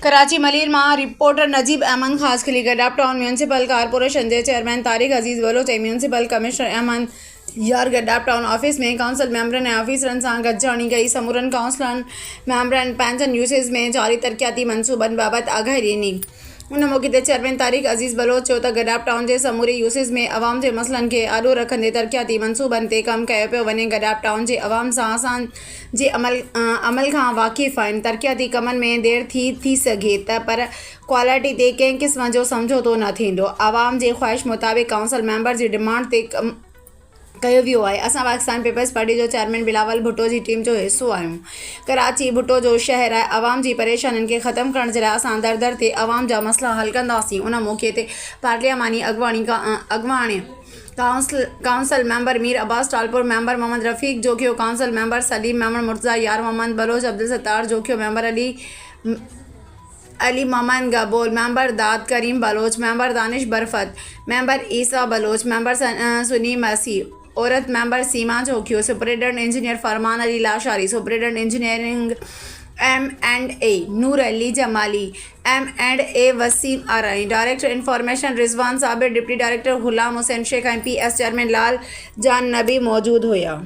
कराची मलीर मां रिपोर्टर नजीब अहमद खास खिली गडाप टाउन म्यूनसिपल कारपोरेशन के चेयरमैन तारिक अजीज़ बलोच म्यूनसिपल कमिश्नर अहमद यार गडाप टाउन ऑफिस में काउंसिल मेंबरन ऐं ऑफिसरन सां गॾिजाणी कई। समूरनि काउंसिलर मेंबरन पेंशन यूसेज में जारी तरक्याती मनसूबनि बाबति आगाही ॾिनी। उन मौक़े ते चेयरमैन तारिक अजीज़ बलोच चयो त गडाप टाउन जे समूरे यूसेज में अवाम जे मसइलनि खे आॾो रखंदे तरक्याती मनसूबनि ते कमु कयो पियो वञे। गडाप टाउन जे अवाम सां असांजे अमल खां वाक़िफ़ आहिनि। तरक्याती कमनि में देरि थी सघे त पर क्वालिटी ते कंहिं क़िस्म जो समझौतो न थींदो। अवाम जे ख़्वाहिश मुताबिक़ काउंसिल मेंबर जी डिमांड ते कमु कयो वियो आहे। असां पाकिस्तान पीपल्स पार्टी जो चेयरमैन बिलावल भुट्टो जी टीम जो हिस्सो आहियूं। कराची भुट्टो जो शहर आहे। अवाम जी परेशानियुनि खे ख़त्म करण जे लाइ असां दर दर ते अवाम जा मसइला हल कंदासीं। उन मौक़े ते पार्लियामानी अॻवाणी council member Mir Abbas Talpur, member Mohammad Rafiq Jokhio, council member Saleem Memon Murtaza, Yar Mohammad Baloch, Abdul Sattar Jokhio, member Ali Mohammad Gabol, member Dad Karim Baloch, member Danish Barfat, member Isa Baloch, member Sunny Masih औरत, member Seema Jokhio, superintendent engineer Farman Ali Lashari, superintendent engineering M&A Noor Ali Jamali, M&A Waseem आरई, director information Rizwan Sabir, deputy director Ghulam Hussain Sheikh, PS chairman लाल जान नबी मौजूद हुआ।